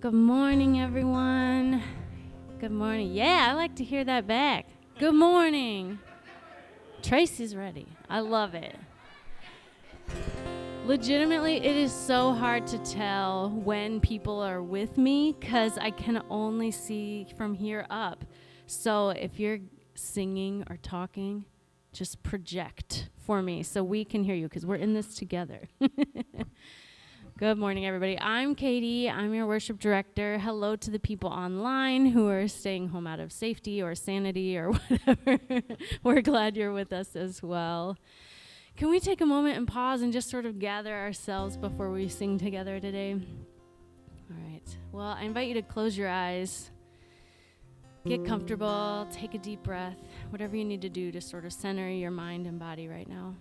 Good morning, everyone. Good morning. Yeah, I like to hear that back. Good morning. Tracy's ready. I love it. Legitimately, it is so hard to tell when people are with me because I can only see from here up. So if you're singing or talking, just project for me so we can hear you because we're in this together. Good morning, everybody. I'm Katie. I'm your worship director. Hello to the people online who are staying home out of safety or sanity or whatever. We're glad you're with us as well. Can we take a moment and pause and just sort of gather ourselves before we sing together today? All right. Well, I invite you to close your eyes, get comfortable, take a deep breath, whatever you need to do to sort of center your mind and body right now.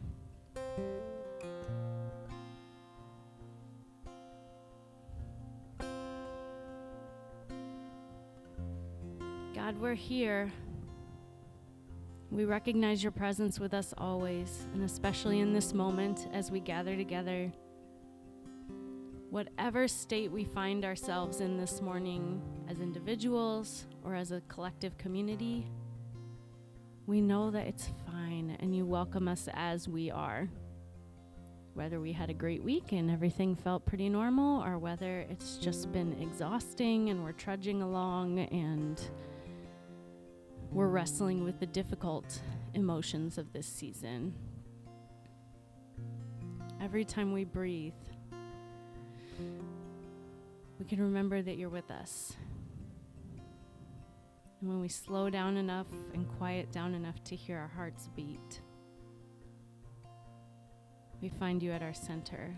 God, we're here. We recognize your presence with us always, and especially in this moment as we gather together. Whatever state we find ourselves in this morning as individuals or as a collective community, we know that it's fine and you welcome us as we are. Whether we had a great week and everything felt pretty normal, or whether it's just been exhausting and we're trudging along and we're wrestling with the difficult emotions of this season. Every time we breathe, we can remember that you're with us. And when we slow down enough and quiet down enough to hear our hearts beat, we find you at our center.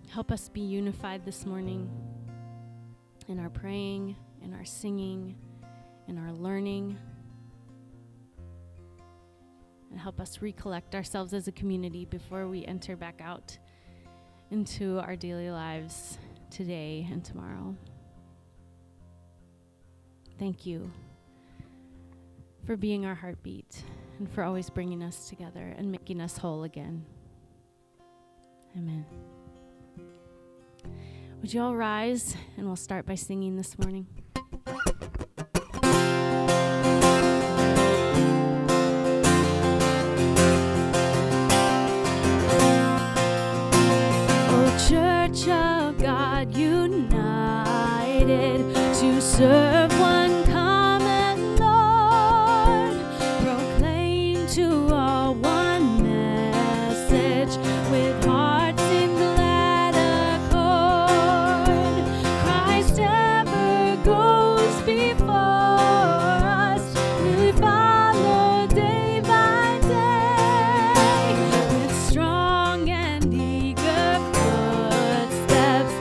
Help us be unified this morning in our praying, in our singing, in our learning. And help us recollect ourselves as a community before we enter back out into our daily lives today and tomorrow. Thank you for being our heartbeat and for always bringing us together and making us whole again. Amen. Would you all rise, and we'll start by singing this morning. Oh, Church of God, united to serve one common Lord, proclaim to all one message with hearts in glad accord. Christ ever goes before us, we follow day by day with strong and eager footsteps.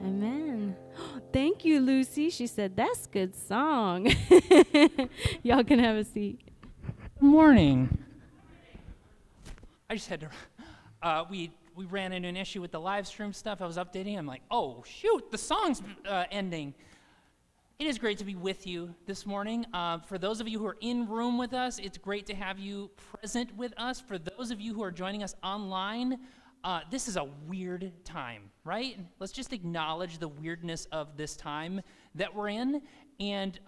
Amen. Thank you, Lucy. She said, that's good song. Y'all can have a seat. Good morning. I just had to, we ran into an issue with the live stream stuff. I was updating. I'm like, oh, shoot, the song's ending. It is great to be with you this morning. For those of you who are in room with us, it's great to have you present with us. For those of you who are joining us online, this is a weird time, right? Let's just acknowledge the weirdness of this time that we're in. And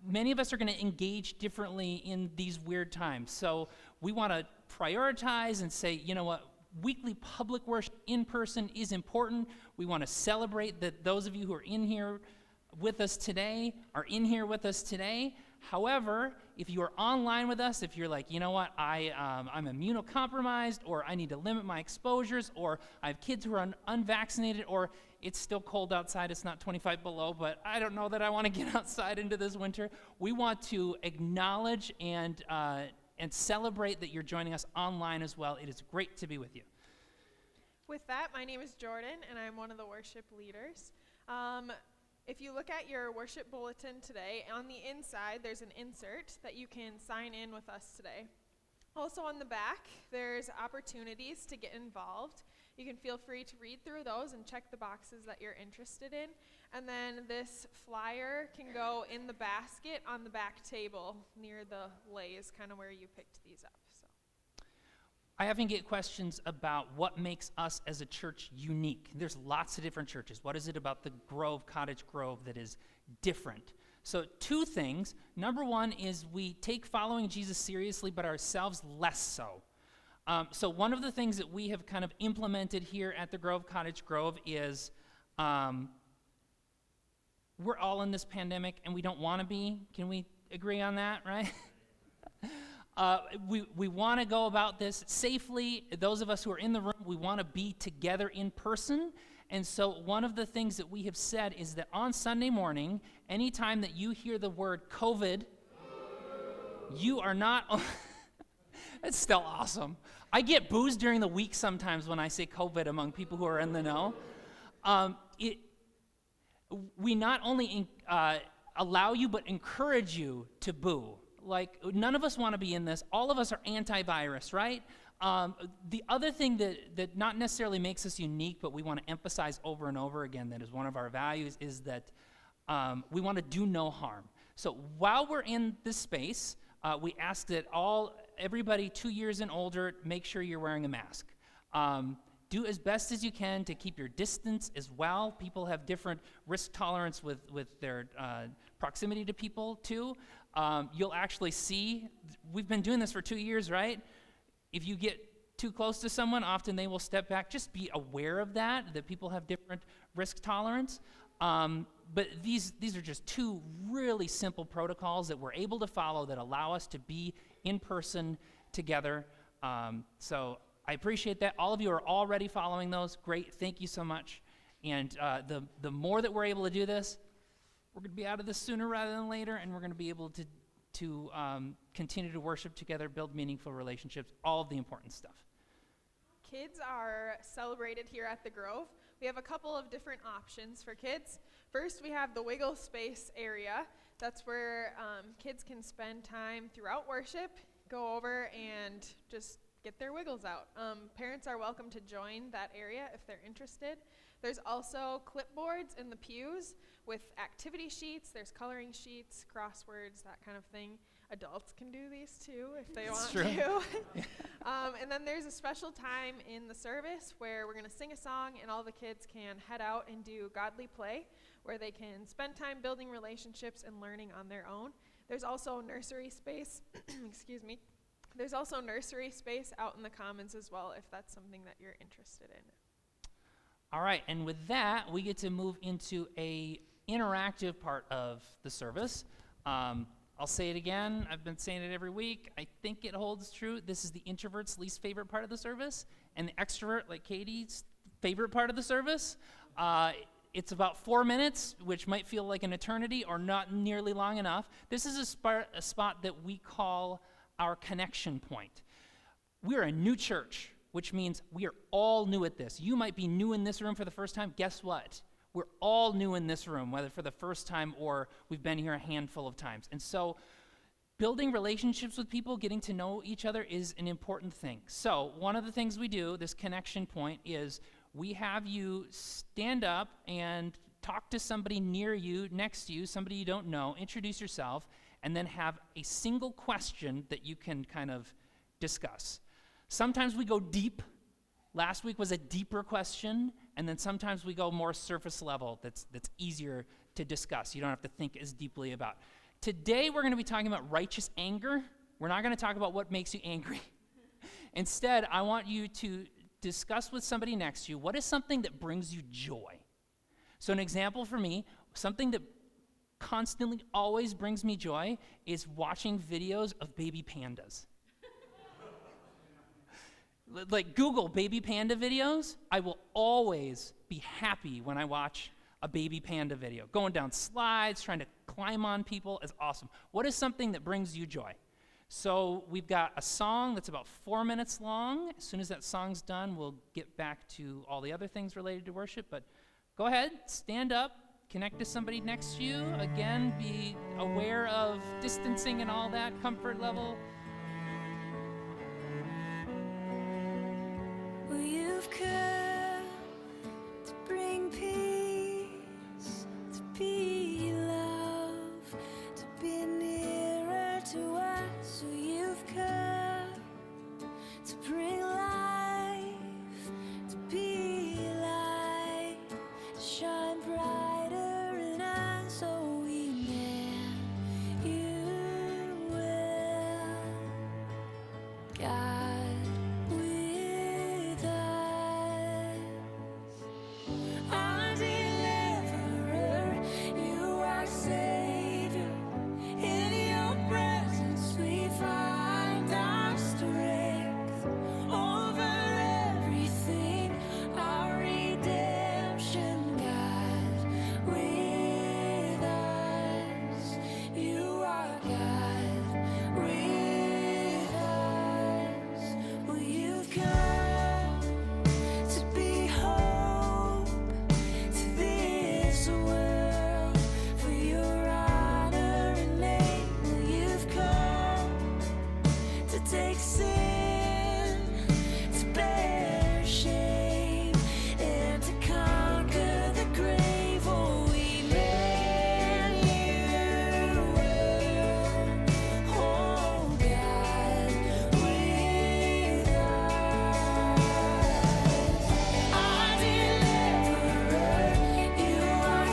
many of us are going to engage differently in these weird times. So we want to prioritize and say, you know what, weekly public worship in person is important. We want to celebrate that those of you who are in here with us today are in here with us today. However, if you are online with us, if you're like, you know what, I'm immunocompromised, or I need to limit my exposures, or I have kids who are unvaccinated, or it's still cold outside, it's not 25 below, but I don't know that I want to get outside into this winter. We want to acknowledge and celebrate that you're joining us online as well. It is great to be with you. With that, my name is Jordan, and I'm one of the worship leaders. If you look at your worship bulletin today, on the inside, there's an insert that you can sign in with us today. Also on the back, there's opportunities to get involved. You can feel free to read through those and check the boxes that you're interested in. And then this flyer can go in the basket on the back table near the lay is kind of where you picked these up. I often get questions about what makes us as a church unique. There's lots of different churches. What is it about the Grove, Cottage Grove, that is different? So 2 things. Number 1 is we take following Jesus seriously, but ourselves less so. So one of the things that we have kind of implemented here at the Grove, Cottage Grove is we're all in this pandemic, and we don't want to be. Can we agree on that, right? We want to go about this safely. Those of us who are in the room, we want to be together in person. And so one of the things that we have said is that on Sunday morning, anytime that you hear the word COVID, you are not... It's still awesome. I get boos during the week sometimes when I say COVID among people who are in the know. We not only allow you, but encourage you to boo. Like, none of us want to be in this. All of us are antivirus, right? The other thing that not necessarily makes us unique, but we want to emphasize over and over again that is one of our values, is that we want to do no harm. So while we're in this space, we ask that everybody 2 years and older, make sure you're wearing a mask. Do as best as you can to keep your distance as well. People have different risk tolerance with their proximity to people too. You'll actually see, we've been doing this for 2 years, right? If you get too close to someone, often they will step back. Just be aware of that people have different risk tolerance. But these are just 2 really simple protocols that we're able to follow that allow us to be in person together. So I appreciate that. All of you are already following those. Great, thank you so much. And the more that we're able to do this, we're going to be out of this sooner rather than later, and we're going to be able to continue to worship together, build meaningful relationships, all of the important stuff. Kids are celebrated here at the Grove. We have a couple of different options for kids. First, we have the Wiggle Space area. That's where kids can spend time throughout worship, go over and just get their wiggles out. Parents are welcome to join that area if they're interested. There's also clipboards in the pews with activity sheets. There's coloring sheets, crosswords, that kind of thing. Adults can do these too if they want to. And then there's a special time in the service where we're going to sing a song and all the kids can head out and do godly play where they can spend time building relationships and learning on their own. There's also nursery space, excuse me. There's also nursery space out in the commons as well if that's something that you're interested in. All right, and with that, we get to move into a interactive part of the service. I'll say it again. I've been saying it every week. I think it holds true. This is the introvert's least favorite part of the service, and the extrovert, like Katie's, favorite part of the service. It's about 4 minutes, which might feel like an eternity or not nearly long enough. This is a spot that we call our connection point. We're a new church, which means we are all new at this. You might be new in this room for the first time. Guess what? We're all new in this room, whether for the first time or we've been here a handful of times. And so building relationships with people, getting to know each other is an important thing. So one of the things we do, this connection point, is we have you stand up and talk to somebody near you, next to you, somebody you don't know, introduce yourself, and then have a single question that you can kind of discuss. Sometimes we go deep. Last week was a deeper question, and then sometimes we go more surface level that's easier to discuss. You don't have to think as deeply about. Today we're going to be talking about righteous anger. We're not going to talk about what makes you angry. Instead, I want you to discuss with somebody next to you, what is something that brings you joy? So an example for me, something that constantly always brings me joy is watching videos of baby pandas. Like Google baby panda videos, I will always be happy when I watch a baby panda video. Going down slides, trying to climb on people is awesome. What is something that brings you joy? So we've got a song that's about 4 minutes long. As soon as that song's done, we'll get back to all the other things related to worship. But go ahead, stand up, connect to somebody next to you. Again, be aware of distancing and all that, comfort level. Well, you've come to bring peace, to be love, to be nearer to us. So you've come to bring life, to be light, to shine brighter in us. So we know you will, God. Our deliverer, you are Savior. In your presence we find our strength. Over everything, our redemption, God, with us. You are God, with us. Will you come to be hope to this world for your honor and name? Well, you've come to take sin, to bear shame, and to conquer the grave. Oh, we know you will, oh God, with us. Our deliverer, you are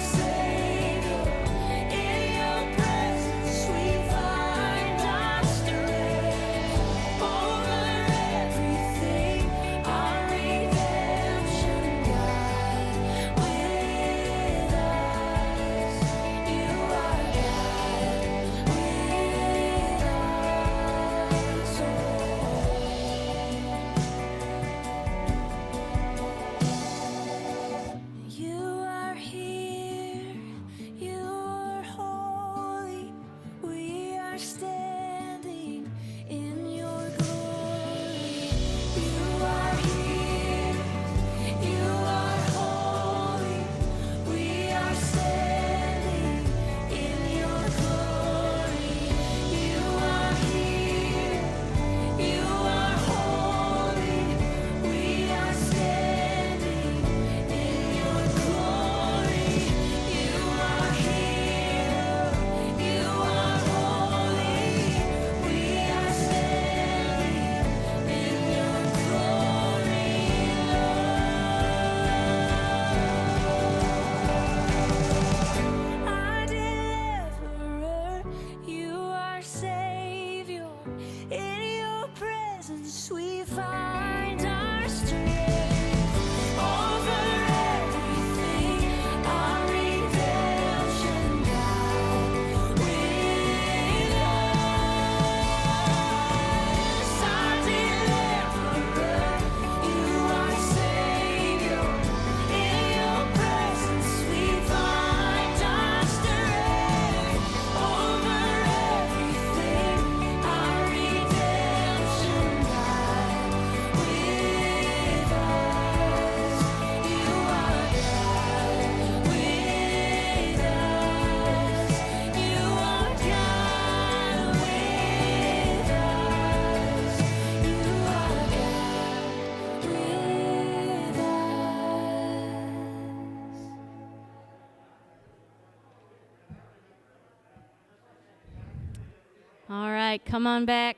All right, come on back.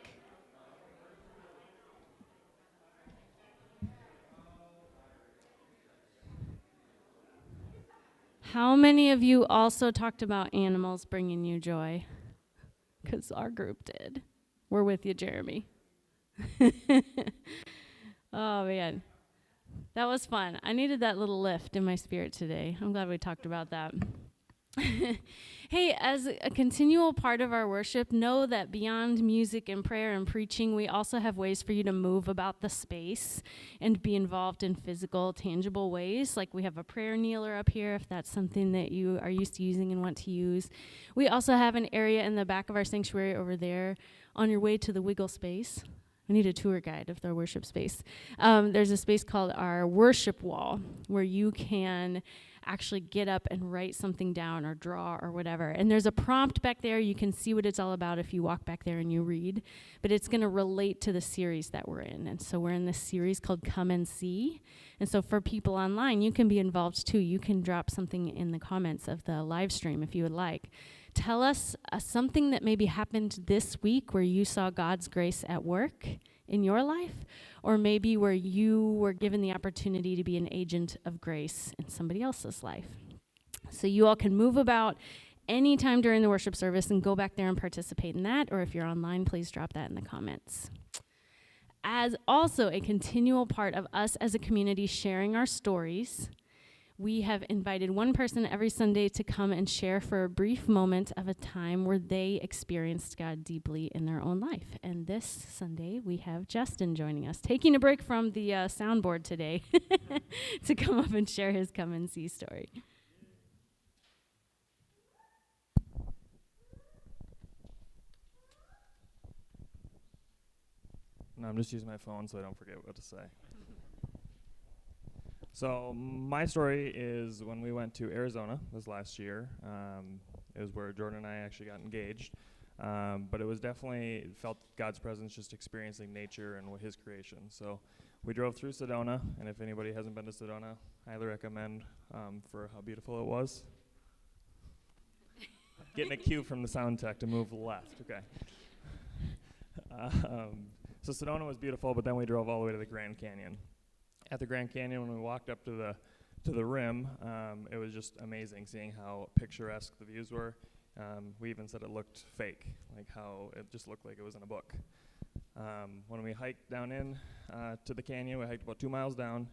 How many of you also talked about animals bringing you joy? Because our group did. We're with you, Jeremy. Oh, man. That was fun. I needed that little lift in my spirit today. I'm glad we talked about that. Hey, as a continual part of our worship, know that beyond music and prayer and preaching, we also have ways for you to move about the space and be involved in physical, tangible ways. Like we have a prayer kneeler up here, if that's something that you are used to using and want to use. We also have an area in the back of our sanctuary over there on your way to the Wiggle space. I need a tour guide of their worship space. There's a space called our worship wall where you can actually get up and write something down or draw or whatever. And there's a prompt back there. You can see what it's all about if you walk back there and you read. But it's going to relate to the series that we're in. And so we're in this series called Come and See. And so for people online, you can be involved too. You can drop something in the comments of the live stream if you would like. Tell us something that maybe happened this week where you saw God's grace at work in your life, or maybe where you were given the opportunity to be an agent of grace in somebody else's life. So you all can move about anytime during the worship service and go back there and participate in that, or if you're online, please drop that in the comments. As also a continual part of us as a community sharing our stories, we have invited one person every Sunday to come and share for a brief moment of a time where they experienced God deeply in their own life. And this Sunday, we have Justin joining us, taking a break from the soundboard today to come up and share his Come and See story. No, I'm just using my phone so I don't forget what to say. So my story is when we went to Arizona this last year. It was where Jordan and I actually got engaged. But it was definitely, felt God's presence, just experiencing nature and his creation. So we drove through Sedona, and if anybody hasn't been to Sedona, highly recommend for how beautiful it was. Getting a cue from the sound tech to move left, okay. So Sedona was beautiful, but then we drove all the way to the Grand Canyon. At the Grand Canyon, when we walked up to the rim, it was just amazing seeing how picturesque the views were. We even said it looked fake, like how it just looked like it was in a book. When we hiked down in to the canyon, we hiked about 2 miles down,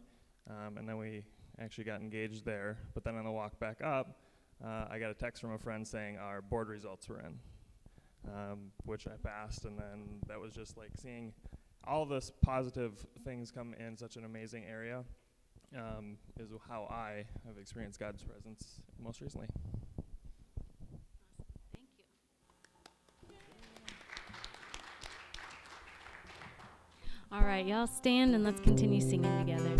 and then we actually got engaged there. But then on the walk back up, I got a text from a friend saying our board results were in, which I passed, and then that was just like seeing all this positive things come in such an amazing area is how I have experienced God's presence most recently. Thank you. All right, y'all stand and let's continue singing together.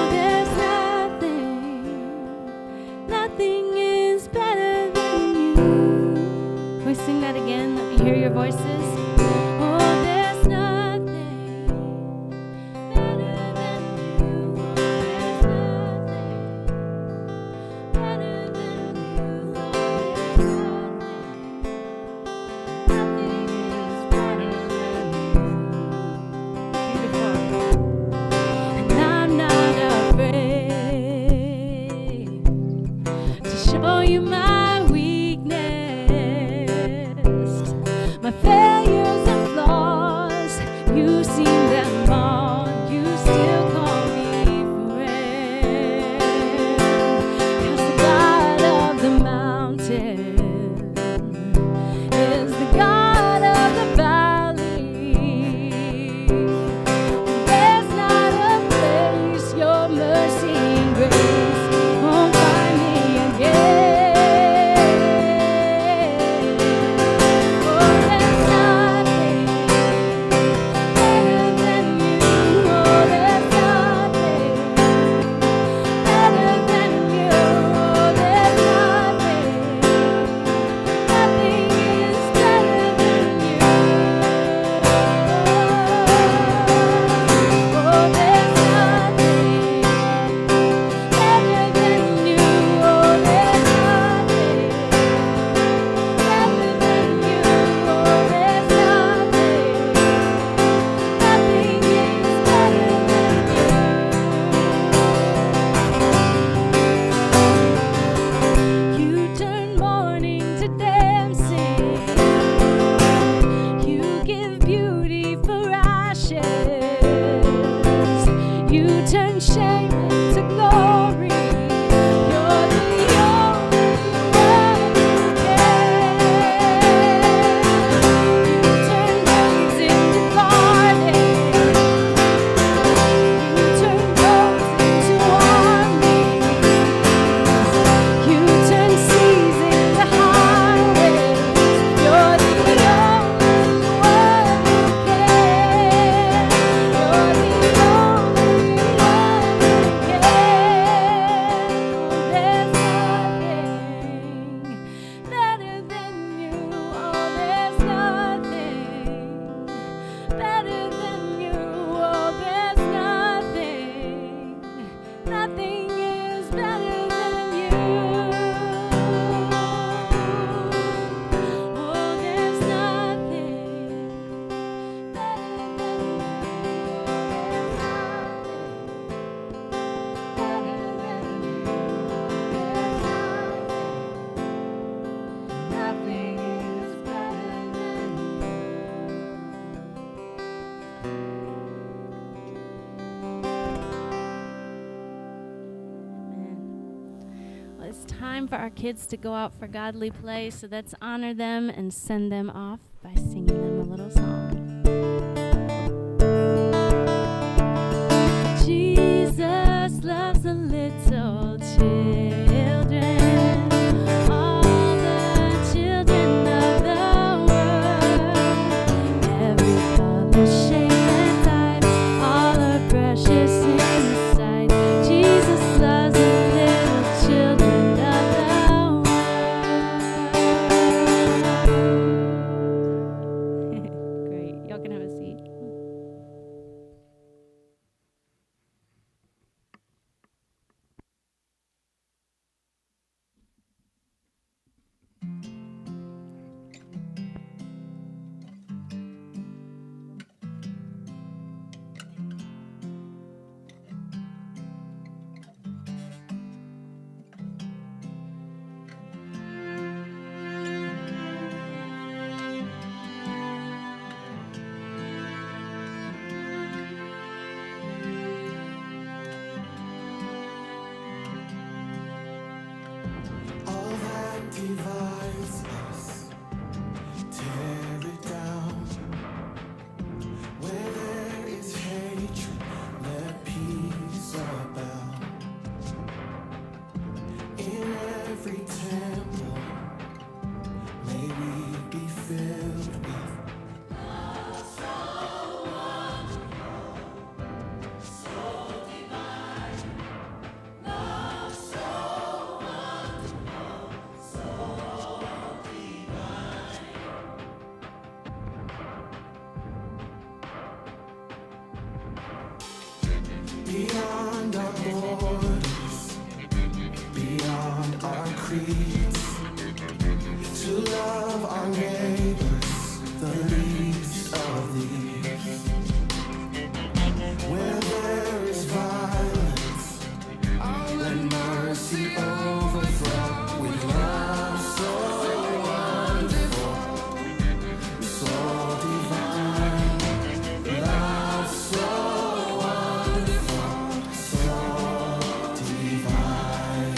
There's You turn shame into glory. You're the only one who can. You turn rose into garden. You turn roads into armies. You turn seas into highways. You're the only one who can. You're the only one who can. There's nothing better than you. Oh, there's nothing better than you. Oh, there's nothing. Nothing is better than you. Oh, there's nothing better than you. Nothing is better than Well, it's time for our kids to go out for godly play, so let's honor them and send them off by singing them a little song. Jesus loves the little children, all the children of the world. Every color, shape, and type, all are precious in His sight. Jesus loves the little children of the world. Great. Y'all can have a seat. All that divides us, tear it down. Where there is hatred, let peace abound. In every temple, may we be filled with beyond our borders, beyond our creeds, to love our neighbors, the least of these. Where there is violence, let mercy overflow with love so wonderful, so divine, love so wonderful, so divine.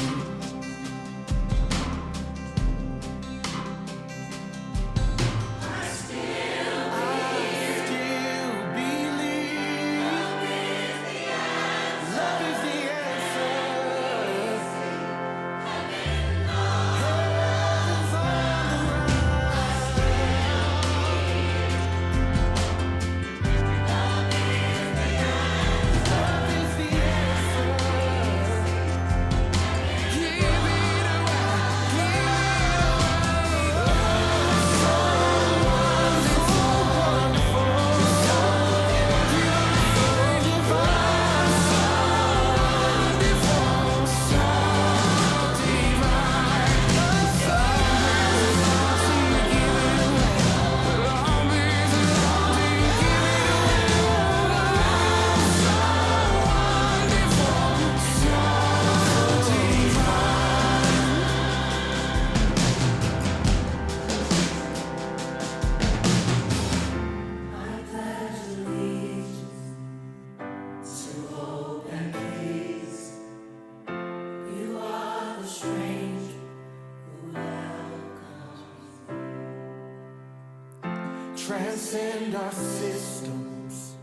Transcend our systems,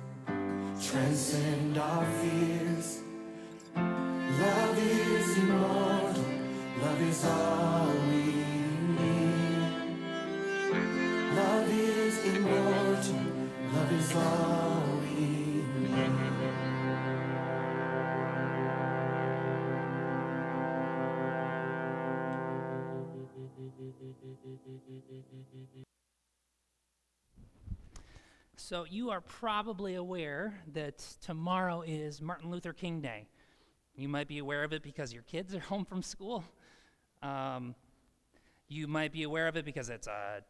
transcend our fears. Love is immortal, love is all we need. Love is immortal, love is all we need. So you are probably aware that tomorrow is Martin Luther King Day. You might be aware of it because your kids are home from school. You might be aware of it because it's a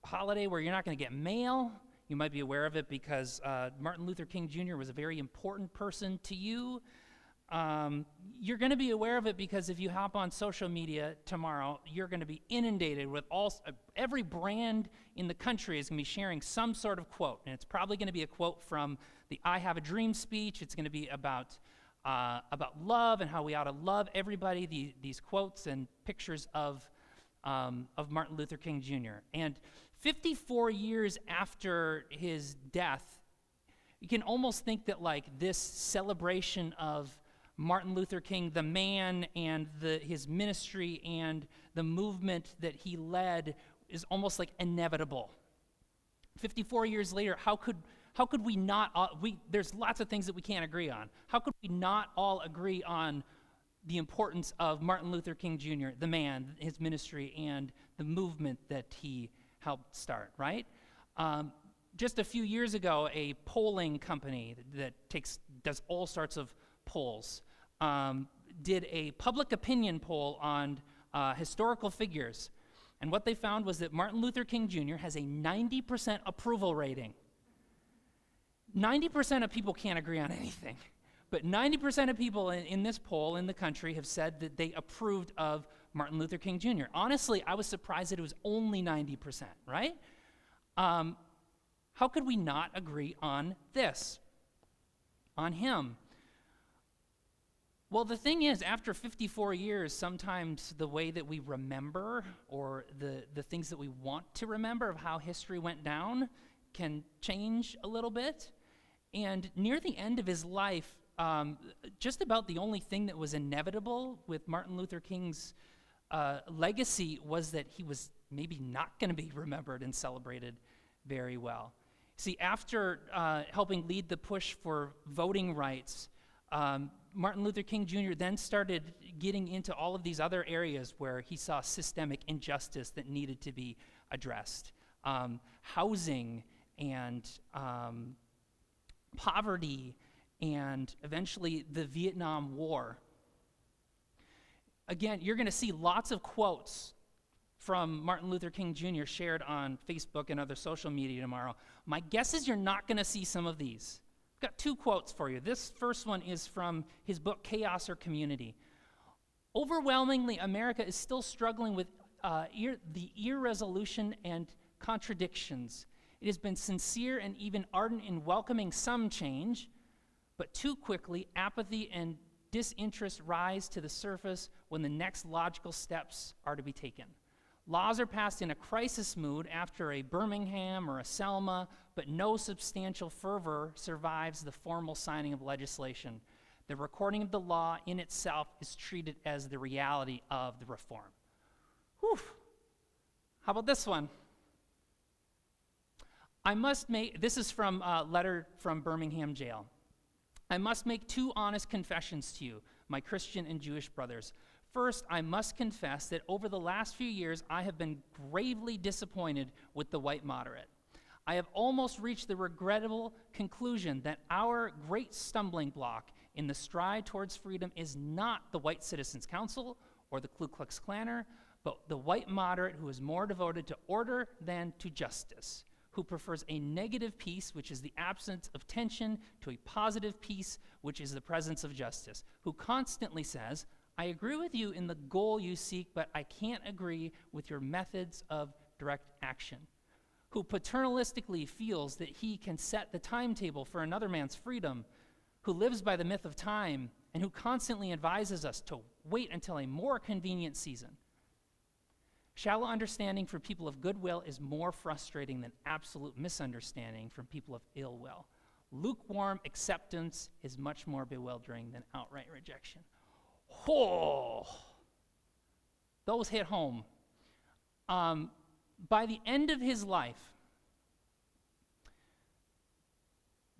holiday where you're not going to get mail. You might be aware of it because Martin Luther King Jr. was a very important person to you. You're going to be aware of it because if you hop on social media tomorrow, you're going to be inundated with every brand in the country is going to be sharing some sort of quote. And it's probably going to be a quote from the I Have a Dream speech. It's going to be about love and how we ought to love everybody, these quotes and pictures of Martin Luther King Jr. And 54 years after his death, you can almost think that like this celebration of Martin Luther King, the man, and his ministry and the movement that he led is almost like inevitable. 54 years later, how could we not, there's lots of things that we can't agree on. How could we not all agree on the importance of Martin Luther King Jr., the man, his ministry, and the movement that he helped start, right? Just a few years ago, a polling company that does all sorts of polls did a public opinion poll on historical figures. And what they found was that Martin Luther King Jr. has a 90% approval rating. 90% of people can't agree on anything, but 90% of people in this poll in the country have said that they approved of Martin Luther King Jr. Honestly, I was surprised that it was only 90%, right? How could we not agree on this, on him? Well, the thing is, after 54 years, sometimes the way that we remember or the things that we want to remember of how history went down can change a little bit. And near the end of his life, just about the only thing that was inevitable with Martin Luther King's legacy was that he was maybe not going to be remembered and celebrated very well. See, after helping lead the push for voting rights, Martin Luther King Jr. then started getting into all of these other areas where he saw systemic injustice that needed to be addressed. Housing and poverty and eventually the Vietnam War. Again, you're going to see lots of quotes from Martin Luther King Jr. shared on Facebook and other social media tomorrow. My guess is you're not going to see some of these. I've got two quotes for you. This first one is from his book, Chaos or Community. Overwhelmingly, America is still struggling with the irresolution and contradictions. It has been sincere and even ardent in welcoming some change, but too quickly, apathy and disinterest rise to the surface when the next logical steps are to be taken. Laws are passed in a crisis mood after a Birmingham or a Selma, but no substantial fervor survives the formal signing of legislation. The recording of the law in itself is treated as the reality of the reform. Whew. How about this one? This is from a letter from Birmingham jail. I must make two honest confessions to you, my Christian and Jewish brothers. First, I must confess that over the last few years, I have been gravely disappointed with the white moderate. I have almost reached the regrettable conclusion that our great stumbling block in the stride towards freedom is not the White Citizens Council or the Ku Klux Klaner, but the white moderate who is more devoted to order than to justice, who prefers a negative peace, which is the absence of tension, to a positive peace, which is the presence of justice, who constantly says, I agree with you in the goal you seek, but I can't agree with your methods of direct action, who paternalistically feels that he can set the timetable for another man's freedom, who lives by the myth of time, and who constantly advises us to wait until a more convenient season. Shallow understanding from people of goodwill is more frustrating than absolute misunderstanding from people of ill will. Lukewarm acceptance is much more bewildering than outright rejection. Oh, those hit home. By the end of his life,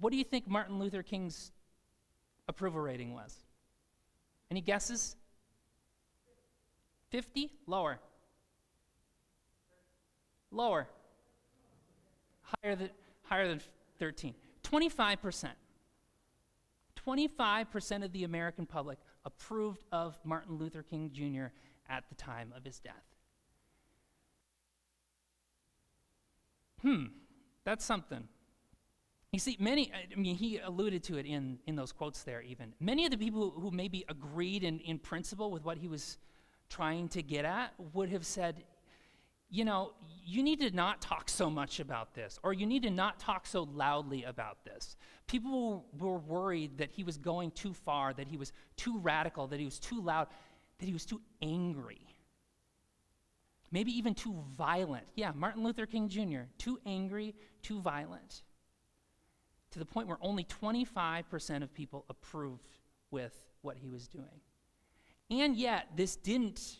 what do you think Martin Luther King's approval rating was? Any guesses? 50? Lower. Lower. Higher than 13. 25%. 25% of the American public approved of Martin Luther King Jr. at the time of his death. That's something. You see, he alluded to it in those quotes there even. Many of the people who maybe agreed in principle with what he was trying to get at would have said, you know, you need to not talk so much about this, or you need to not talk so loudly about this. People were worried that he was going too far, that he was too radical, that he was too loud, that he was too angry. Maybe even too violent. Yeah, Martin Luther King Jr., too angry, too violent. To the point where only 25% of people approved with what he was doing. And yet, this didn't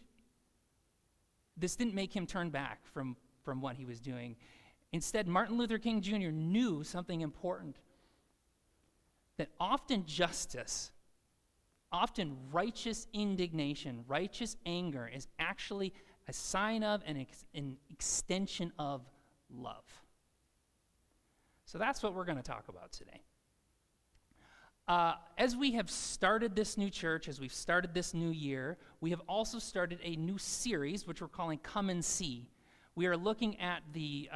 make him turn back from what he was doing. Instead, Martin Luther King Jr. knew something important, that often justice, often righteous indignation, righteous anger is actually a sign of and an extension of love. So that's what we're going to talk about today. As we have started this new church, as we've started this new year, we have also started a new series, which we're calling Come and See. We are looking at the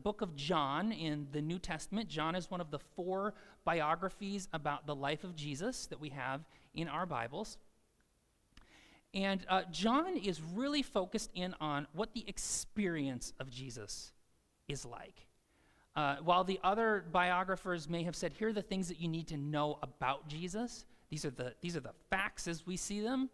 book of John in the New Testament. John is one of the 4 biographies about the life of Jesus that we have in our Bibles. And John is really focused in on what the experience of Jesus is like. While the other biographers may have said, here are the things that you need to know about Jesus, these are the facts as we see them,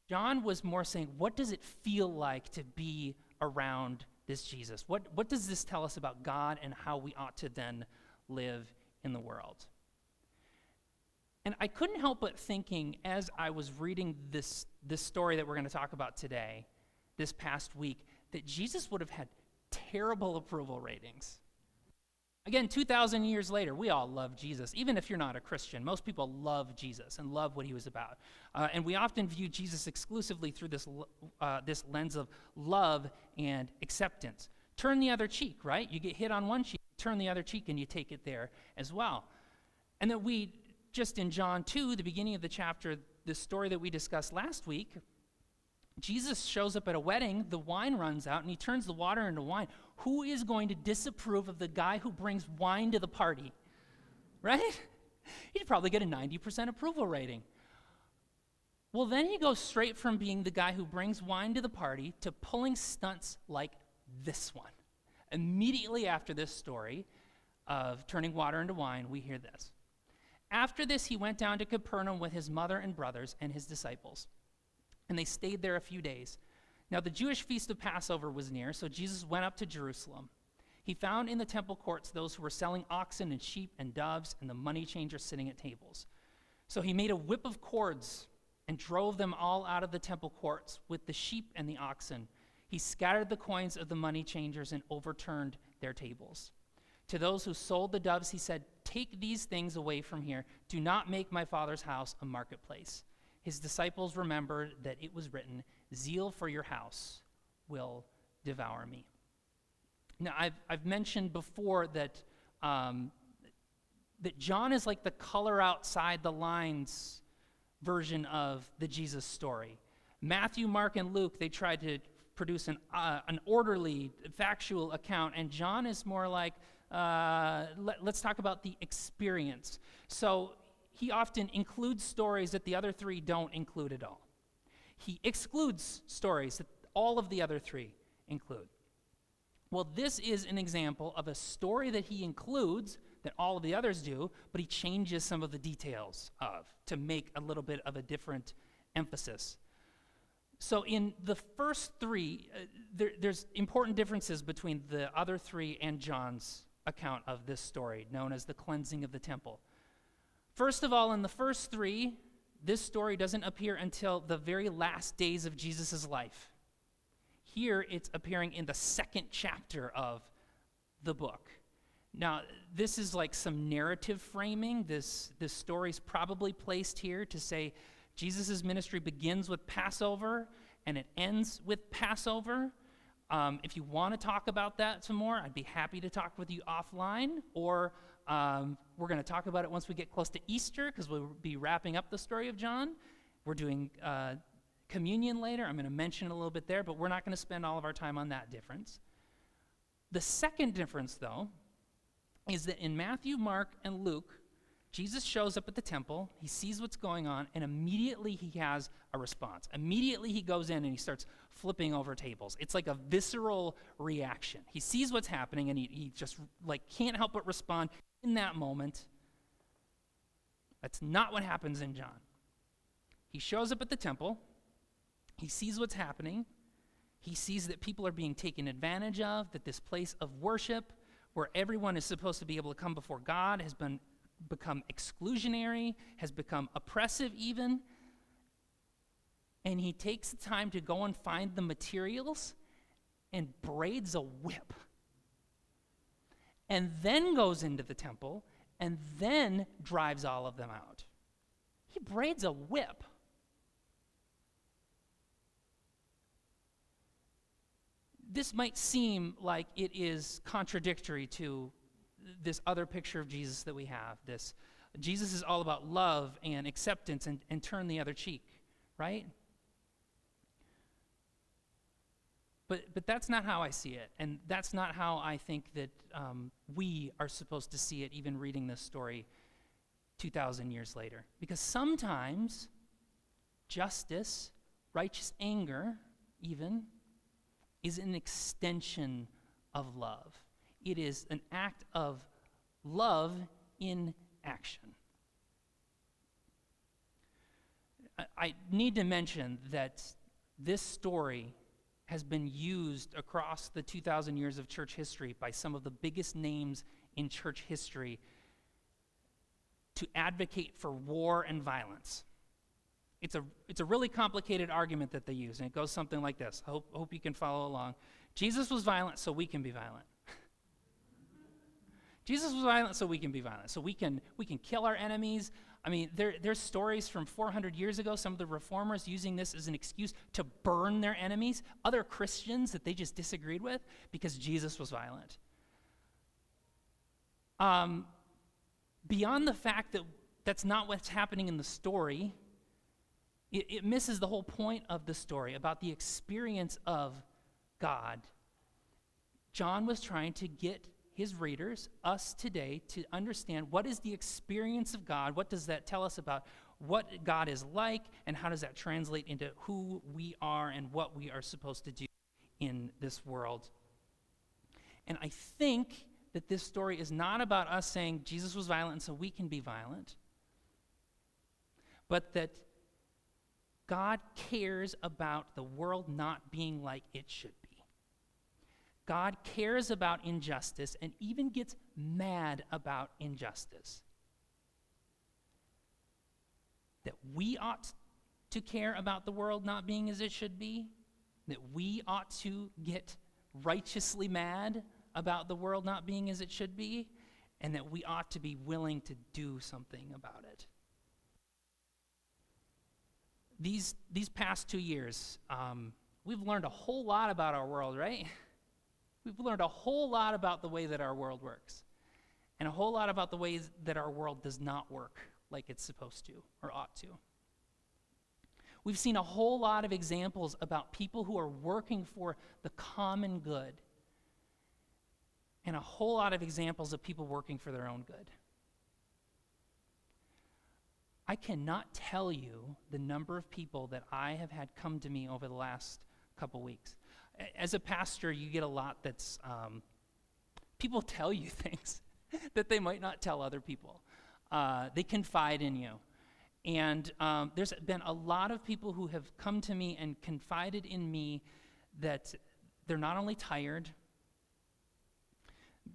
John was more saying, what does it feel like to be around this Jesus? What does this tell us about God and how we ought to then live in the world? And I couldn't help but thinking, as I was reading this story that we're going to talk about today, this past week, that Jesus would have had terrible approval ratings. Again, 2,000 years later, we all love Jesus. Even if you're not a Christian, most people love Jesus and love what he was about. And we often view Jesus exclusively through this lens of love and acceptance. Turn the other cheek, right? You get hit on one cheek, turn the other cheek, and you take it there as well. And that we, just in John 2, the beginning of the chapter, the story that we discussed last week, Jesus shows up at a wedding, the wine runs out, and he turns the water into wine. Who is going to disapprove of the guy who brings wine to the party? Right? He'd probably get a 90% approval rating. Well, then he goes straight from being the guy who brings wine to the party to pulling stunts like this one. Immediately after this story of turning water into wine, we hear this. After this, he went down to Capernaum with his mother and brothers and his disciples. And they stayed there a few days. Now the Jewish feast of Passover was near, so Jesus went up to Jerusalem. He found in the temple courts those who were selling oxen and sheep and doves and the money changers sitting at tables. So he made a whip of cords and drove them all out of the temple courts with the sheep and the oxen. He scattered the coins of the money changers and overturned their tables. To those who sold the doves, he said, "Take these things away from here. Do not make my Father's house a marketplace." His disciples remembered that it was written, "Zeal for your house will devour me." Now, I've mentioned before that that John is like the color outside the lines version of the Jesus story. Matthew, Mark, and Luke, they tried to produce an orderly, factual account, and John is more like, let's talk about the experience. So he often includes stories that the other 3 don't include at all. He excludes stories that all of the other 3 include. Well, this is an example of a story that he includes that all of the others do, but he changes some of the details of to make a little bit of a different emphasis. So in the first three, there's important differences between the other three and John's account of this story, known as the cleansing of the temple. First of all, in the first three, this story doesn't appear until the very last days of Jesus' life. Here, it's appearing in the second chapter of the book. Now, this is like some narrative framing. This story's probably placed here to say Jesus' ministry begins with Passover and it ends with Passover. If you want to talk about that some more, I'd be happy to talk with you offline, or we're going to talk about it once we get close to Easter, because we'll be wrapping up the story of John. We're doing communion later. I'm going to mention it a little bit there, but we're not going to spend all of our time on that difference. The second difference, though, is that in Matthew, Mark, and Luke, Jesus shows up at the temple, he sees what's going on, and immediately he has a response. Immediately he goes in and he starts flipping over tables. It's like a visceral reaction. He sees what's happening and he just can't help but respond in that moment. That's not what happens in John. He shows up at the temple, he sees what's happening, he sees that people are being taken advantage of, that this place of worship where everyone is supposed to be able to come before God has become exclusionary, has become oppressive even. And he takes the time to go and find the materials and braids a whip. And then goes into the temple and then drives all of them out. He braids a whip. This might seem like it is contradictory to this other picture of Jesus that we have. Jesus is all about love and acceptance and turn the other cheek, right? But that's not how I see it, and that's not how I think that we are supposed to see it, even reading this story 2,000 years later. Because sometimes justice, righteous anger even, is an extension of love. It is an act of love in action. I need to mention that this story has been used across the 2,000 years of church history by some of the biggest names in church history to advocate for war and violence. It's a really complicated argument that they use, and it goes something like this. I hope you can follow along. Jesus was violent, so we can be violent. Jesus was violent, so we can be violent. So we can kill our enemies. I mean, there's stories from 400 years ago, some of the reformers using this as an excuse to burn their enemies, other Christians that they just disagreed with, because Jesus was violent. Beyond the fact that that's not what's happening in the story, it misses the whole point of the story about the experience of God. John was trying to get his readers, us today, to understand what is the experience of God, what does that tell us about what God is like, and how does that translate into who we are and what we are supposed to do in this world. And I think that this story is not about us saying Jesus was violent so we can be violent, but that God cares about the world not being like it should be. God cares about injustice and even gets mad about injustice. That we ought to care about the world not being as it should be. That we ought to get righteously mad about the world not being as it should be. And that we ought to be willing to do something about it. These past 2 years, we've learned a whole lot about our world, right? We've learned a whole lot about the way that our world works, and a whole lot about the ways that our world does not work like it's supposed to or ought to. We've seen a whole lot of examples about people who are working for the common good, and a whole lot of examples of people working for their own good. I cannot tell you the number of people that I have had come to me over the last couple weeks. As a pastor, you get a lot that's, people tell you things that they might not tell other people. They confide in you. And there's been a lot of people who have come to me and confided in me that they're not only tired,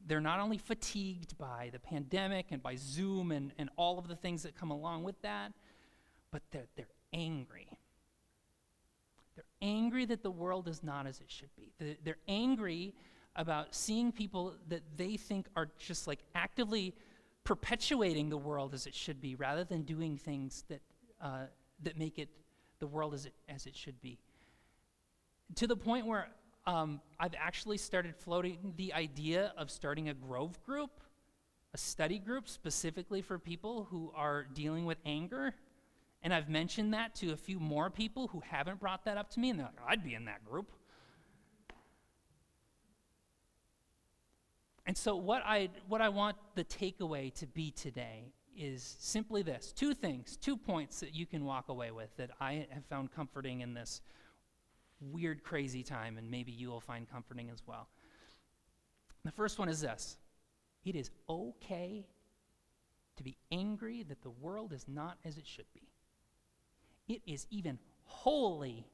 they're not only fatigued by the pandemic and by Zoom and all of the things that come along with that, but they're angry. They're angry that the world is not as it should be. They're angry about seeing people that they think are just like actively perpetuating the world as it should be, rather than doing things that make it the world as it should be. To the point where I've actually started floating the idea of starting a Grove group, a study group specifically for people who are dealing with anger. And I've mentioned that to a few more people who haven't brought that up to me, and they're like, I'd be in that group. And so what I want the takeaway to be today is simply this. 2 things, 2 points that you can walk away with that I have found comforting in this weird, crazy time, and maybe you will find comforting as well. The first one is this. It is okay to be angry that the world is not as it should be. It is even holy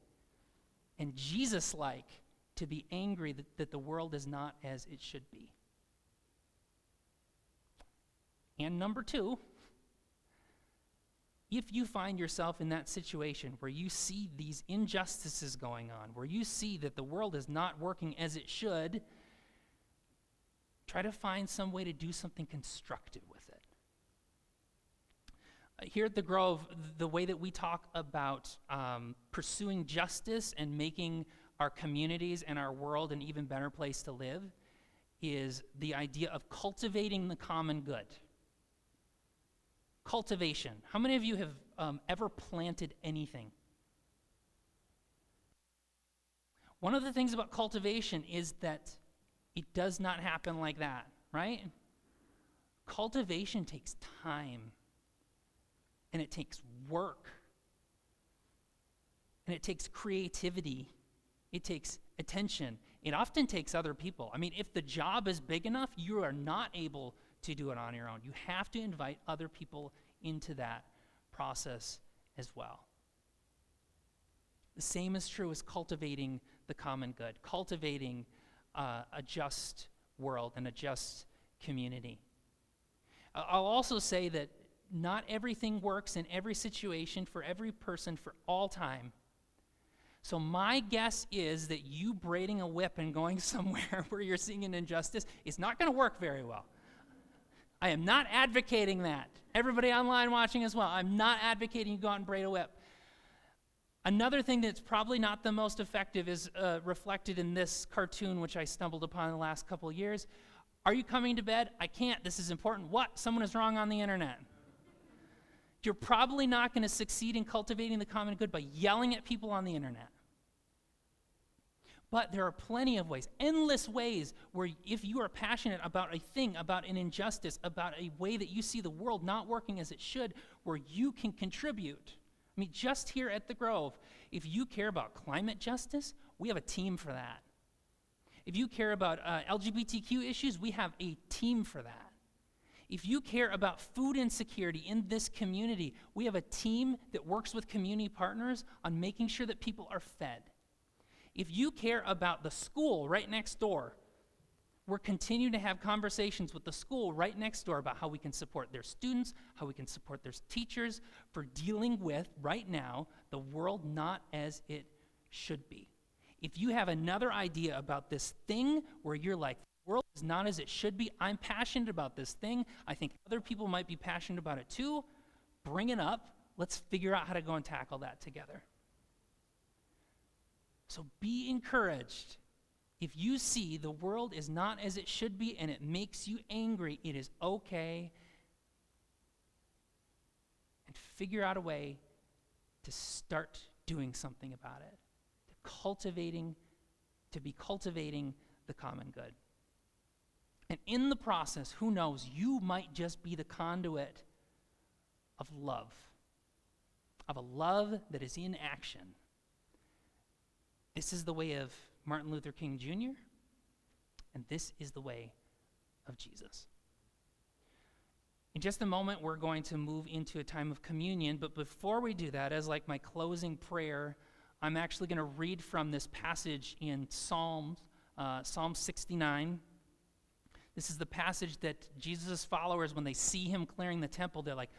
and Jesus-like to be angry that the world is not as it should be. And number 2, if you find yourself in that situation where you see these injustices going on, where you see that the world is not working as it should, try to find some way to do something constructive with it. Here at the Grove, the way that we talk about pursuing justice and making our communities and our world an even better place to live is the idea of cultivating the common good. Cultivation. How many of you have ever planted anything? One of the things about cultivation is that it does not happen like that, right? Cultivation takes time, and it takes work, and it takes creativity, it takes attention. It often takes other people. I mean, if the job is big enough, you are not able to do it on your own. You have to invite other people into that process as well. The same is true as cultivating the common good, cultivating a just world and a just community. I'll also say that not everything works in every situation for every person for all time. So my guess is that you braiding a whip and going somewhere where you're seeing an injustice is not going to work very well. I am not advocating that. Everybody online watching as well, I'm not advocating you go out and braid a whip. Another thing that's probably not the most effective is reflected in this cartoon, which I stumbled upon in the last couple of years. Are you coming to bed? I can't. This is important. What? Someone is wrong on the internet. You're probably not going to succeed in cultivating the common good by yelling at people on the internet. But there are plenty of ways, endless ways, where if you are passionate about a thing, about an injustice, about a way that you see the world not working as it should, where you can contribute. I mean, just here at the Grove, if you care about climate justice, we have a team for that. If you care about LGBTQ issues, we have a team for that. If you care about food insecurity in this community, we have a team that works with community partners on making sure that people are fed. If you care about the school right next door, we're continuing to have conversations with the school right next door about how we can support their students, how we can support their teachers for dealing with, right now, the world not as it should be. If you have another idea about this thing where you're like, the world is not as it should be, I'm passionate about this thing, I think other people might be passionate about it too, bring it up, let's figure out how to go and tackle that together. So be encouraged. If you see the world is not as it should be and it makes you angry, it is okay. And figure out a way to start doing something about it, to be cultivating the common good. And in the process, who knows, you might just be the conduit of a love that is in action. This is the way of Martin Luther King Jr., and this is the way of Jesus. In just a moment, we're going to move into a time of communion, but before we do that, as like my closing prayer, I'm actually going to read from this passage in Psalm 69. This is the passage that Jesus' followers, when they see him clearing the temple, they're like,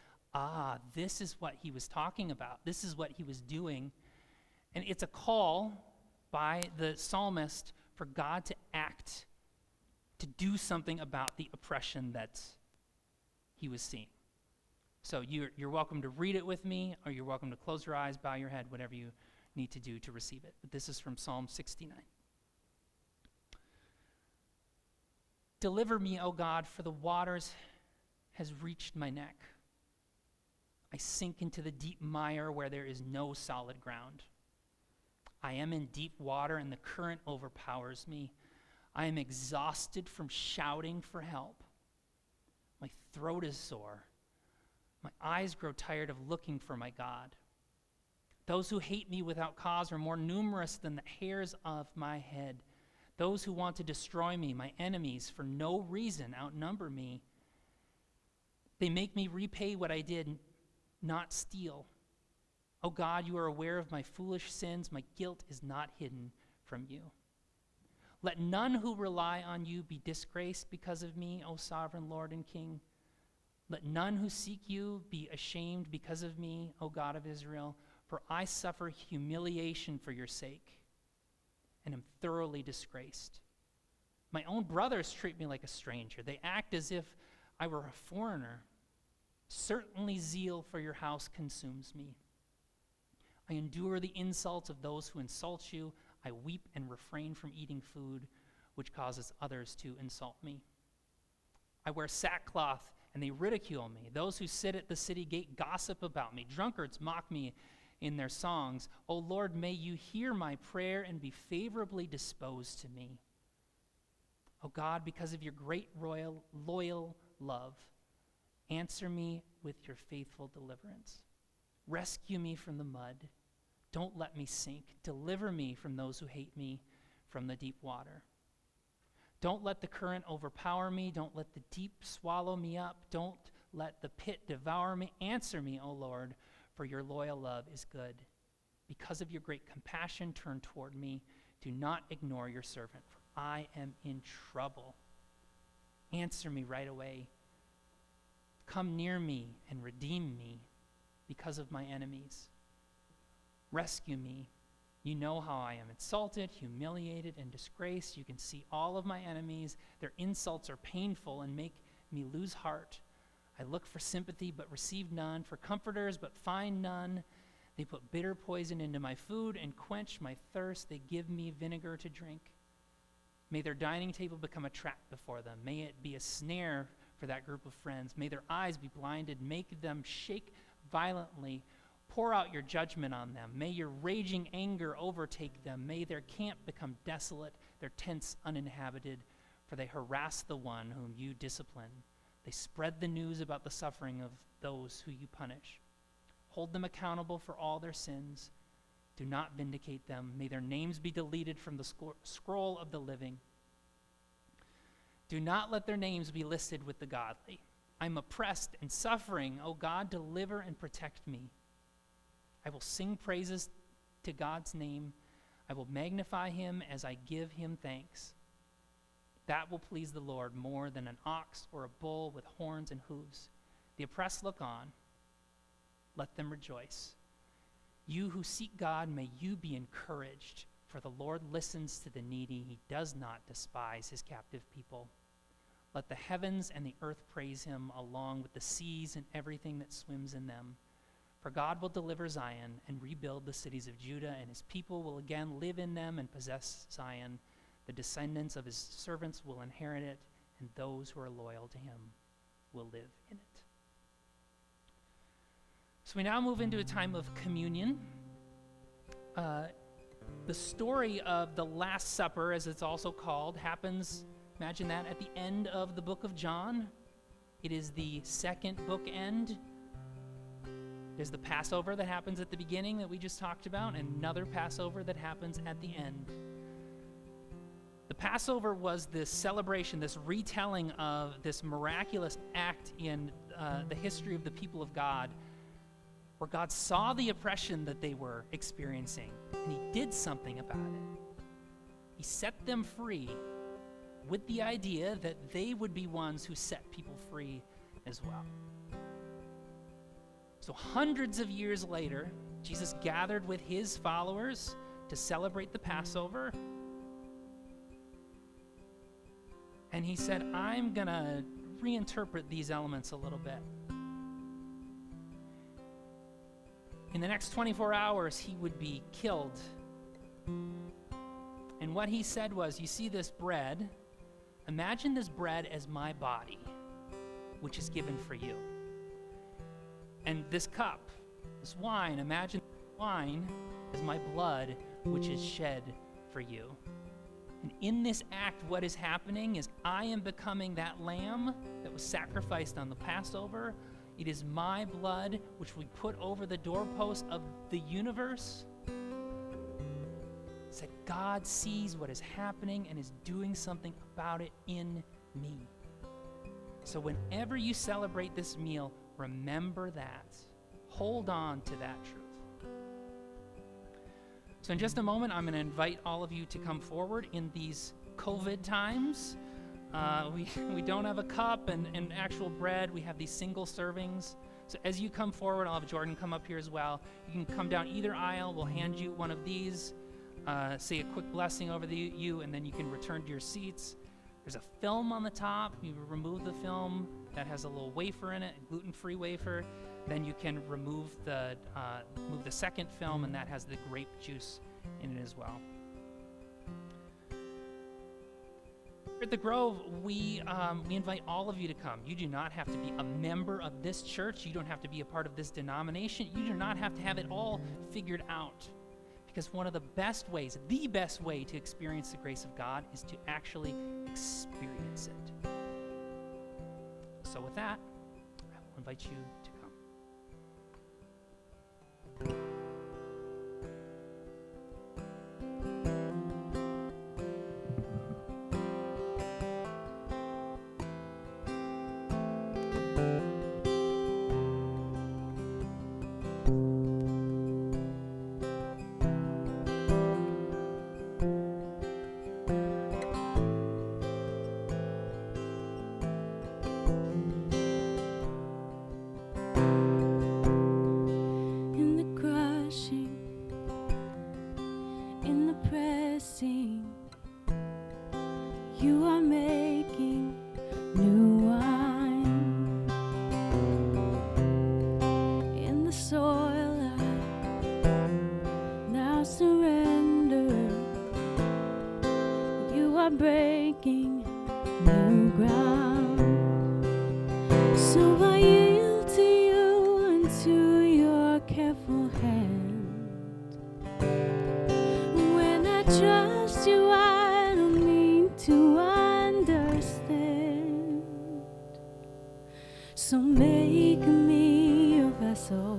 this is what he was talking about. This is what he was doing. And it's a call by the psalmist for God to act, to do something about the oppression that he was seeing. So you're welcome to read it with me, or you're welcome to close your eyes, bow your head, whatever you need to do to receive it. But this is from Psalm 69. Deliver me, O God, for the waters has reached my neck. I sink into the deep mire where there is no solid ground. I am in deep water and the current overpowers me. I am exhausted from shouting for help. My throat is sore. My eyes grow tired of looking for my God. Those who hate me without cause are more numerous than the hairs of my head. Those who want to destroy me, my enemies, for no reason outnumber me. They make me repay what I did not steal. O God, you are aware of my foolish sins. My guilt is not hidden from you. Let none who rely on you be disgraced because of me, O sovereign Lord and King. Let none who seek you be ashamed because of me, O God of Israel, for I suffer humiliation for your sake and am thoroughly disgraced. My own brothers treat me like a stranger. They act as if I were a foreigner. Certainly zeal for your house consumes me. I endure the insults of those who insult you. I weep and refrain from eating food, which causes others to insult me. I wear sackcloth, and they ridicule me. Those who sit at the city gate gossip about me. Drunkards mock me in their songs. O Lord, may you hear my prayer and be favorably disposed to me. O God, because of your great loyal love, answer me with your faithful deliverance. Rescue me from the mud. Don't let me sink. Deliver me from those who hate me, from the deep water. Don't let the current overpower me. Don't let the deep swallow me up. Don't let the pit devour me. Answer me, O Lord, for your loyal love is good. Because of your great compassion, turn toward me. Do not ignore your servant, for I am in trouble. Answer me right away. Come near me and redeem me because of my enemies. Rescue me. You know how I am insulted, humiliated, and disgraced. You can see all of my enemies. Their insults are painful and make me lose heart. I look for sympathy but receive none, for comforters but find none. They put bitter poison into my food and quench my thirst. They give me vinegar to drink. May their dining table become a trap before them. May it be a snare for that group of friends. May their eyes be blinded. Make them shake violently. Pour out your judgment on them. May your raging anger overtake them. May their camp become desolate, their tents uninhabited, for they harass the one whom you discipline. They spread the news about the suffering of those who you punish. Hold them accountable for all their sins. Do not vindicate them. May their names be deleted from the scroll of the living. Do not let their names be listed with the godly. I'm oppressed and suffering. O God, deliver and protect me. I will sing praises to God's name. I will magnify him as I give him thanks. That will please the Lord more than an ox or a bull with horns and hooves. The oppressed look on. Let them rejoice. You who seek God, may you be encouraged, for the Lord listens to the needy. He does not despise his captive people. Let the heavens and the earth praise him, along with the seas and everything that swims in them. For God will deliver Zion and rebuild the cities of Judah, and his people will again live in them and possess Zion. The descendants of his servants will inherit it, and those who are loyal to him will live in it. So we now move into a time of communion. The story of the Last Supper, as it's also called, happens, imagine that, at the end of the book of John. It is the second bookend. There's the Passover that happens at the beginning that we just talked about, and another Passover that happens at the end. The Passover was this celebration, this retelling of this miraculous act in the history of the people of God, where God saw the oppression that they were experiencing, and he did something about it. He set them free with the idea that they would be ones who set people free as well. So hundreds of years later, Jesus gathered with his followers to celebrate the Passover. And he said, I'm going to reinterpret these elements a little bit. In the next 24 hours, he would be killed. And what he said was, you see this bread, imagine this bread as my body, which is given for you. And this cup, this wine, imagine wine as my blood, which is shed for you. And in this act, what is happening is I am becoming that lamb that was sacrificed on the Passover. It is my blood, which we put over the doorpost of the universe. It's that God sees what is happening and is doing something about it in me. So whenever you celebrate this meal, remember that. Hold on to that truth. So in just a moment, I'm going to invite all of you to come forward in these COVID times. We don't have a cup and actual bread. We have these single servings. So as you come forward, I'll have Jordan come up here as well. You can come down either aisle. We'll hand you one of these, say a quick blessing over you, and then you can return to your seats. There's a film on the top. You remove the film. That has a little wafer in it, a gluten-free wafer. Then you can remove the second film, and that has the grape juice in it as well. At the Grove, we invite all of you to come. You do not have to be a member of this church. You don't have to be a part of this denomination. You do not have to have it all figured out. Because one of the best ways, the best way to experience the grace of God is to actually experience it. So with that, I will invite you to come. You are making new wine in the soil. I now surrender. You are breaking new ground. So I yield to you and to your careful hand. When I trust you, I don't need to understand. So make me a vessel,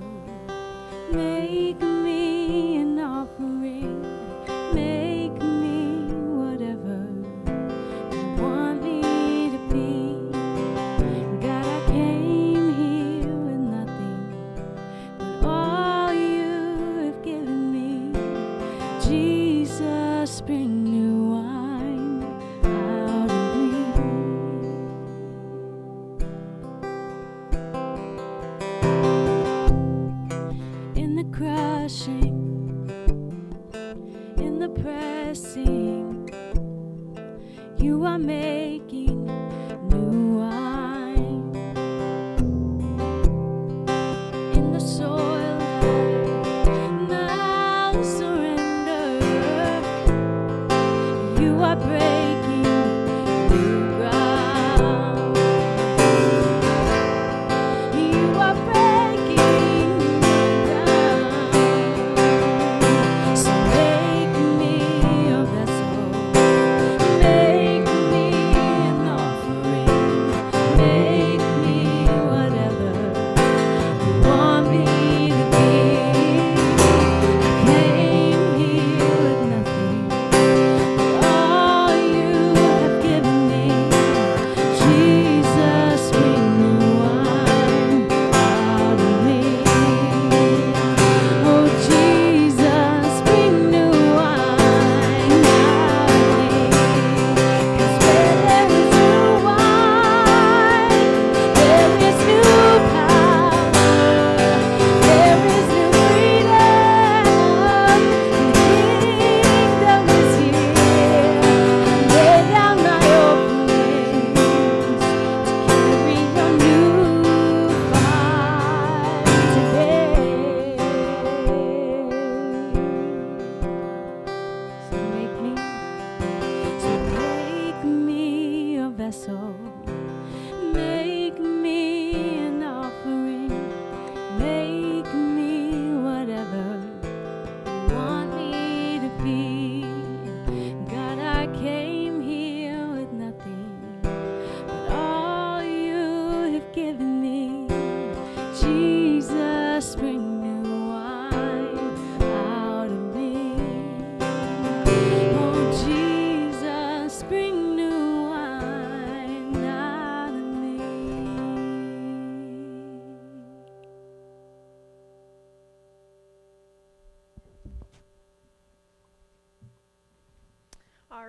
make me an offering, make me whatever you want me to be. God, I came here with nothing but all you have given me. Jesus, bring new wine out of me. In the crushing,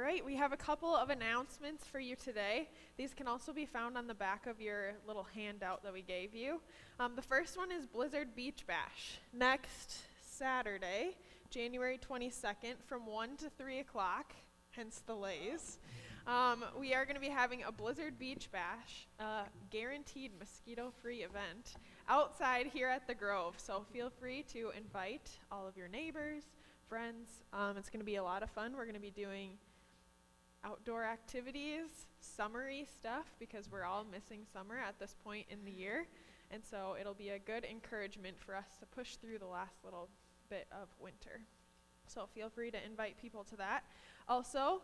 right, we have a couple of announcements for you today. These can also be found on the back of your little handout that we gave you. The first one is Blizzard Beach Bash. Next Saturday, January 22nd, from 1 to 3 o'clock, hence the lays. We are going to be having a Blizzard Beach Bash, guaranteed mosquito-free event, outside here at the Grove. So feel free to invite all of your neighbors, friends. It's going to be a lot of fun. We're going to be doing outdoor activities, summery stuff, because we're all missing summer at this point in the year. And so it'll be a good encouragement for us to push through the last little bit of winter. So feel free to invite people to that. Also,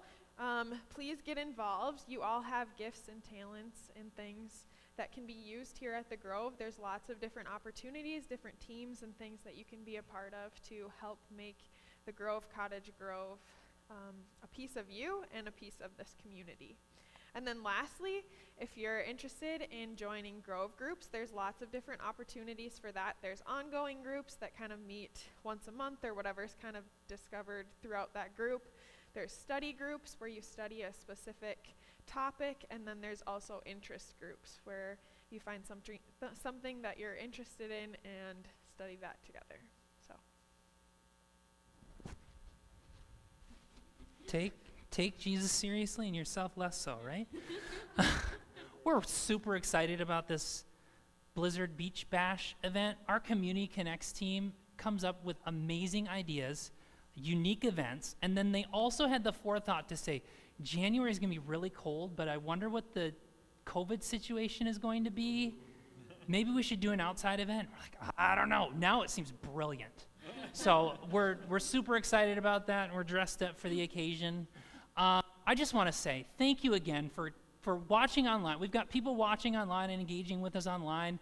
please get involved. You all have gifts and talents and things that can be used here at the Grove. There's lots of different opportunities, different teams and things that you can be a part of to help make the Grove Cottage Grove a piece of you and a piece of this community. And then lastly, if you're interested in joining Grove groups, there's lots of different opportunities for that. There's ongoing groups that kind of meet once a month or whatever's kind of discovered throughout that group. There's study groups where you study a specific topic, and then there's also interest groups where you find something that you're interested in and study that together. So Take Jesus seriously and yourself less so, right? We're super excited about this Blizzard Beach Bash event. Our Community Connects team comes up with amazing ideas, unique events, and then they also had the forethought to say, January is going to be really cold, but I wonder what the COVID situation is going to be. Maybe we should do an outside event. We're like, I don't know. Now it seems brilliant. So we're super excited about that, and we're dressed up for the occasion. I just want to say thank you again for watching online. We've got people watching online and engaging with us online.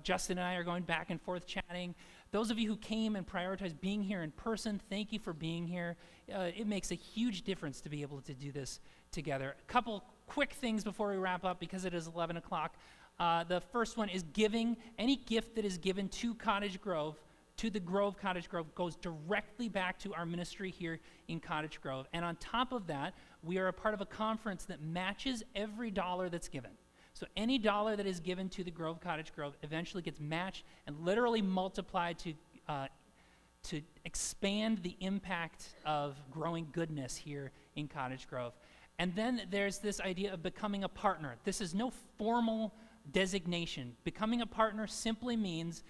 Justin and I are going back and forth chatting. Those of you who came and prioritized being here in person, thank you for being here. It makes a huge difference to be able to do this together. A couple quick things before we wrap up because it is 11 o'clock. The first one is giving. Any gift that is given to Cottage Grove, to the Grove Cottage Grove, goes directly back to our ministry here in Cottage Grove. And on top of that, we are a part of a conference that matches every dollar that's given. So any dollar that is given to the Grove Cottage Grove eventually gets matched and literally multiplied to expand the impact of growing goodness here in Cottage Grove. And then there's this idea of becoming a partner. This is no formal designation. Becoming a partner simply means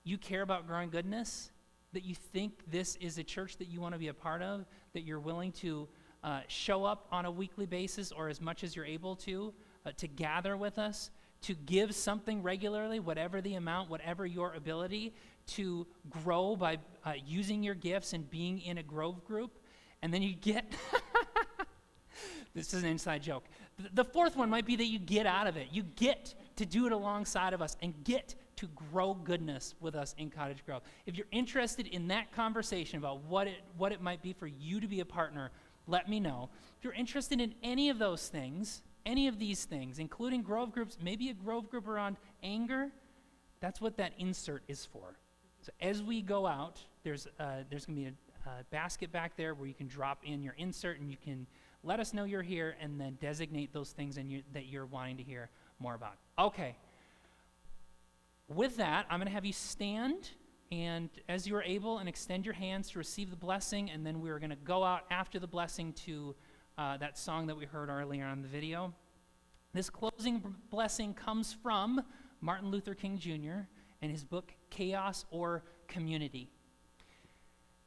you care about growing goodness, that you think this is a church that you want to be a part of, that you're willing to show up on a weekly basis or as much as you're able to gather with us, to give something regularly, whatever the amount, whatever your ability, to grow by using your gifts and being in a Grove group. And then you get, this is an inside joke. The fourth one might be that you get out of it. You get to do it alongside of us and get to grow goodness with us in Cottage Grove. If you're interested in that conversation about what it might be for you to be a partner, let me know. If you're interested in any of those things, any of these things, including Grove groups, maybe a Grove group around anger, that's what that insert is for. So as we go out, there's going to be a basket back there where you can drop in your insert and you can let us know you're here and then designate those things that you're wanting to hear more about. Okay. With that, I'm going to have you stand, and as you are able, and extend your hands to receive the blessing, and then we're going to go out after the blessing to that song that we heard earlier on the video. This closing blessing comes from Martin Luther King Jr. and his book, Chaos or Community.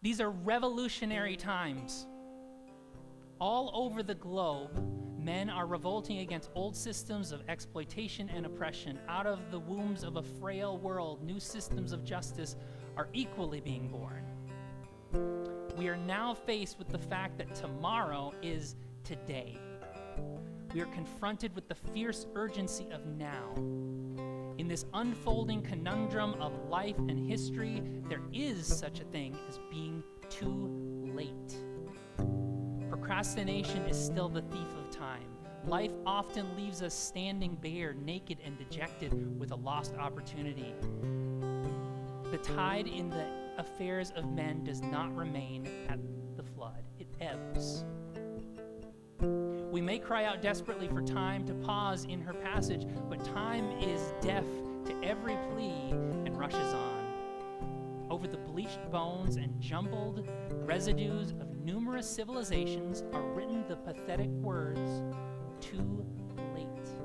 These are revolutionary times. All over the globe, men are revolting against old systems of exploitation and oppression. Out of the wombs of a frail world, new systems of justice are equally being born. We are now faced with the fact that tomorrow is today. We are confronted with the fierce urgency of now. In this unfolding conundrum of life and history, there is such a thing as being too late. Procrastination is still the thief of time. Life often leaves us standing bare, naked, and dejected with a lost opportunity. The tide in the affairs of men does not remain at the flood. It ebbs. We may cry out desperately for time to pause in her passage, but time is deaf to every plea and rushes on. Over the bleached bones and jumbled residues of numerous civilizations are written the pathetic words, "Too late."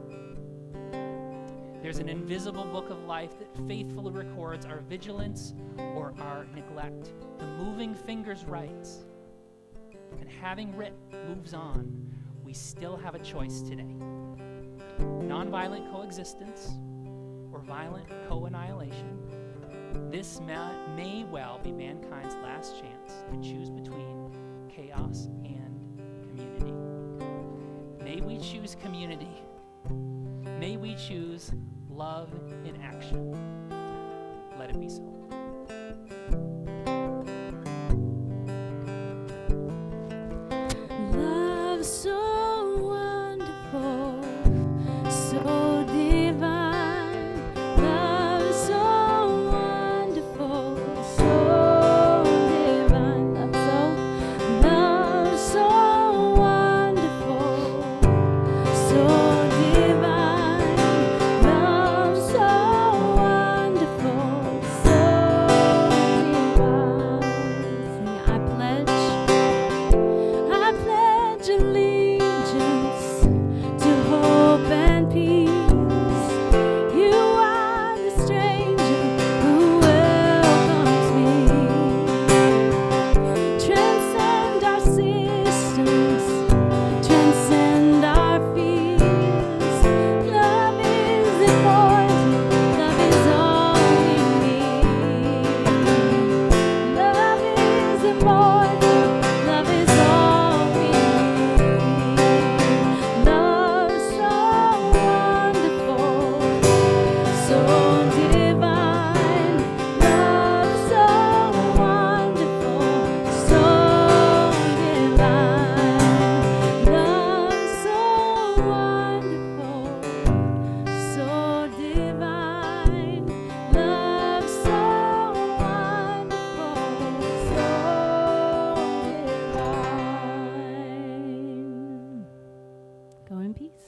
There's an invisible book of life that faithfully records our vigilance or our neglect. The moving fingers writes, and having writ moves on. We still have a choice today. Nonviolent coexistence or violent co-annihilation. This may well be mankind's last chance to choose between chaos and community. May we choose community. May we choose love in action. Let it be so.